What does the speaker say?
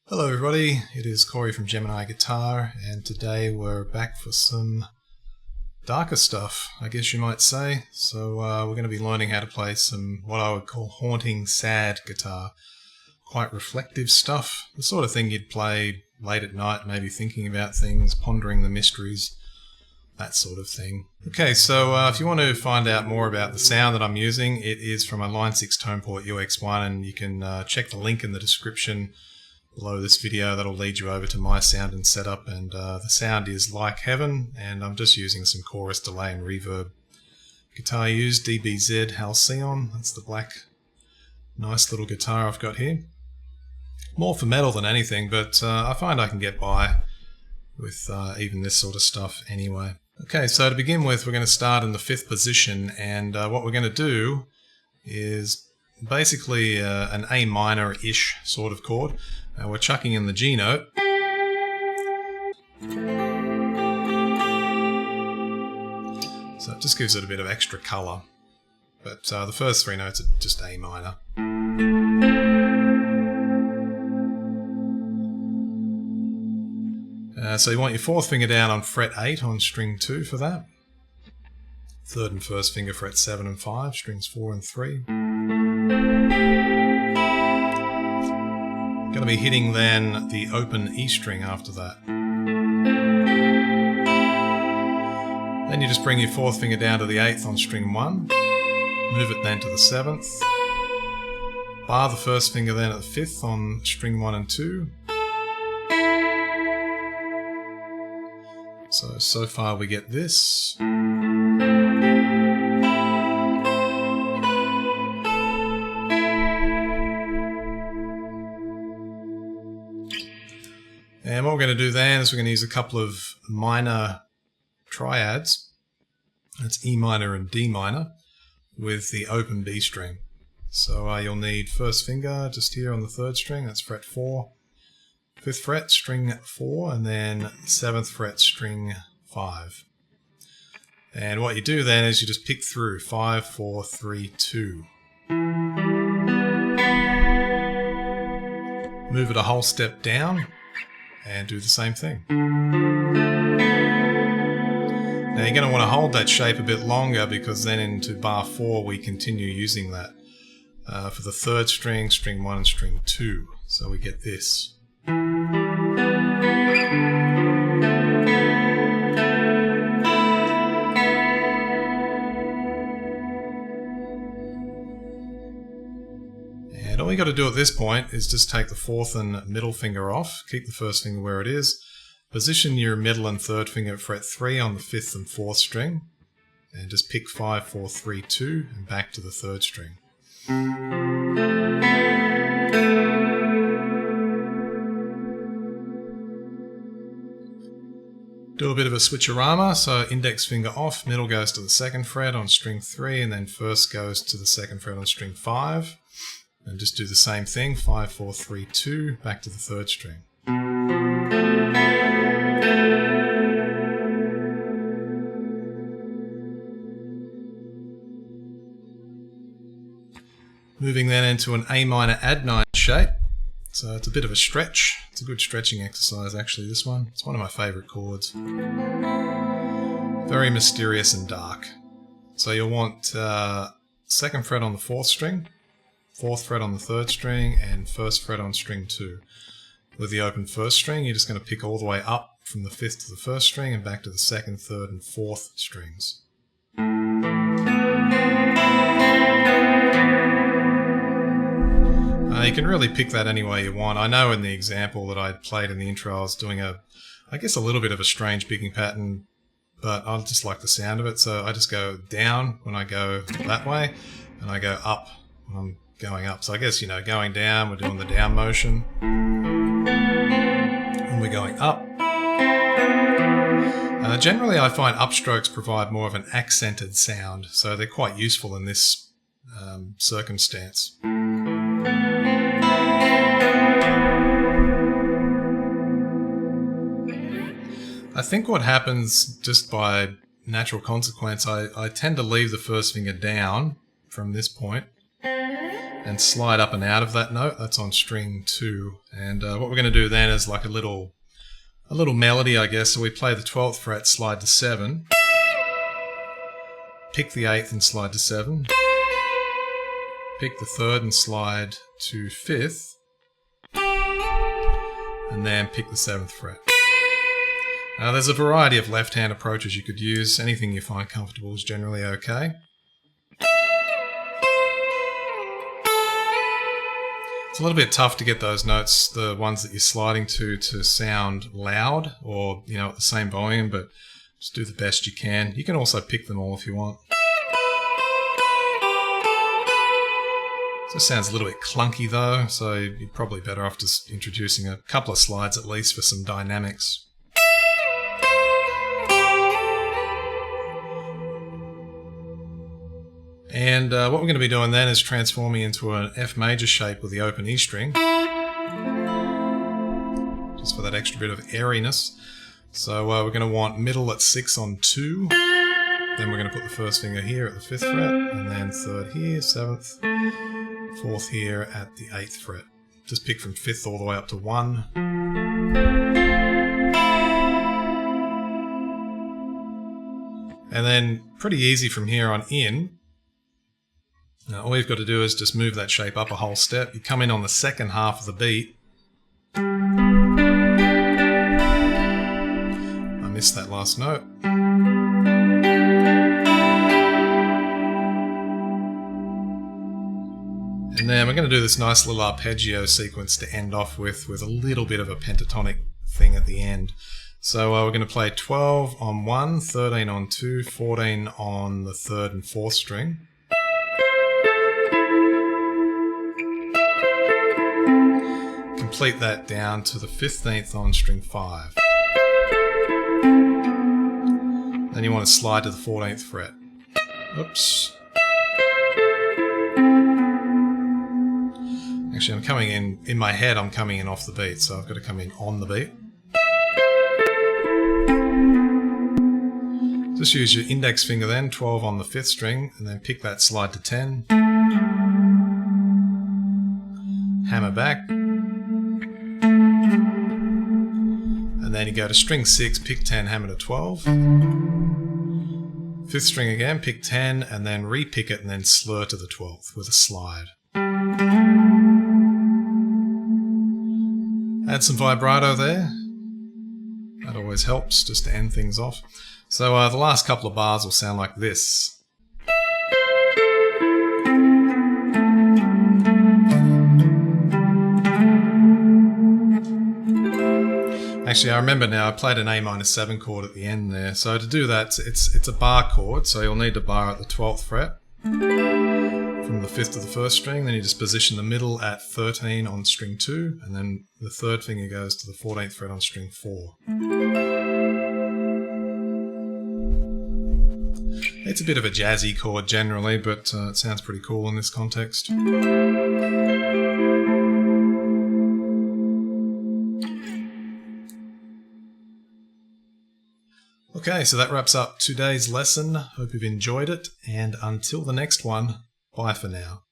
Hello everybody, it is Corey from Gemini Guitar, and today we're back for some darker stuff, I guess you might say. So we're going to be learning how to play some what I would call haunting, sad guitar. Quite reflective stuff, the sort of thing you'd play late at night, maybe thinking about things, pondering the mysteries, that sort of thing. Okay, so if you want to find out more about the sound that I'm using, it is from a Line 6 TonePort UX1, and you can check the link in the description below this video. That'll lead you over to my sound and setup, and the sound is Like Heaven, and I'm just using some chorus delay and reverb. Guitar used, DBZ Halcyon, that's the black nice little guitar I've got here. More for metal than anything, but I find I can get by with even this sort of stuff anyway. Okay, so to begin with, we're going to start in the 5th position, and what we're going to do is basically an A minor-ish sort of chord. We're chucking in the G note. So it just gives it a bit of extra colour. But the first 3 notes are just A minor. So you want your 4th finger down on fret 8 on string 2 for that. 3rd and 1st finger fret 7 and 5, strings 4 and 3. Going to be hitting then the open E string after that. Then you just bring your 4th finger down to the 8th on string 1, move it then to the 7th, bar the 1st finger then at the 5th on string 1 and 2. So far we get this. And what we're going to do then is we're going to use a couple of minor triads. That's E minor and D minor with the open B string. So you'll need 1st finger just here on the 3rd string, that's fret 4. 5th fret, string 4, and then 7th fret, string 5. And what you do then is you just pick through 5, 4, 3, 2. Move it a whole step down and do the same thing. Now you're going to want to hold that shape a bit longer, because then into bar 4 we continue using that for the 3rd string, string 1 and string 2. So we get this. And all you got to do at this point is just take the 4th and middle finger off, keep the 1st finger where it is, position your middle and 3rd finger at fret 3 on the 5th and 4th string, and just pick 5, 4, 3, 2 and back to the 3rd string. Do a bit of a switcherama, so index finger off, middle goes to the 2nd fret on string 3, and then 1st goes to the 2nd fret on string 5. And just do the same thing, 5, 4, 3, 2, back to the 3rd string. Moving then into an A minor add 9 shape. So it's a bit of a stretch. It's a good stretching exercise actually, this one. It's one of my favourite chords. Very mysterious and dark. So you'll want 2nd fret on the 4th string, 4th fret on the 3rd string, and 1st fret on string 2. With the open 1st string, you're just going to pick all the way up from the 5th to the 1st string and back to the 2nd, 3rd and 4th strings. You can really pick that any way you want. I know in the example that I played in the intro I was doing I guess a little bit of a strange picking pattern, but I just like the sound of it, so I just go down when I go that way, and I go up when I'm going up. So I guess, going down, we're doing the down motion. When we're going up. Generally I find upstrokes provide more of an accented sound, so they're quite useful in this circumstance. I think what happens just by natural consequence, I tend to leave the 1st finger down from this point, and slide up and out of that note. That's on string 2. And what we're going to do then is like a little melody, I guess. So we play the 12th fret, slide to 7, pick the 8th and slide to 7, pick the 3rd and slide to 5th, and then pick the 7th fret. Now there's a variety of left-hand approaches you could use. Anything you find comfortable is generally okay. It's a little bit tough to get those notes, the ones that you're sliding to sound loud or, you know, at the same volume, but just do the best you can. You can also pick them all if you want. This sounds a little bit clunky though, so you're probably better off just introducing a couple of slides at least for some dynamics. And what we're going to be doing then is transforming into an F major shape with the open E string, just for that extra bit of airiness. So we're going to want middle at 6 on 2, then we're going to put the first finger here at the 5th fret, and then 3rd here, 7th, 4th here at the 8th fret. Just pick from 5th all the way up to 1. And then pretty easy from here on in. Now all you've got to do is just move that shape up a whole step. You come in on the second half of the beat. I missed that last note. And then we're going to do this nice little arpeggio sequence to end off with a little bit of a pentatonic thing at the end. So we're going to play 12 on 1, 13 on 2, 14 on the 3rd and 4th string. Complete that down to the 15th on string 5. Then you want to slide to the 14th fret. Oops. Actually, I'm coming in my head, I'm coming in off the beat, so I've got to come in on the beat. Just use your index finger then, 12 on the 5th string, and then pick that slide to 10. Hammer back. And then you go to string 6, pick 10, hammer to 12. 5th string again, pick 10, and then re-pick it, and then slur to the 12th with a slide. Add some vibrato there. That always helps, just to end things off. So the last couple of bars will sound like this. Actually, I remember now, I played an A-7 chord at the end there. So to do that, it's a bar chord, so you'll need to bar at the 12th fret from the 5th to the 1st string. Then you just position the middle at 13 on string 2, and then the 3rd finger goes to the 14th fret on string 4. It's a bit of a jazzy chord generally, but it sounds pretty cool in this context. Okay, so that wraps up today's lesson. Hope you've enjoyed it, and until the next one, bye for now.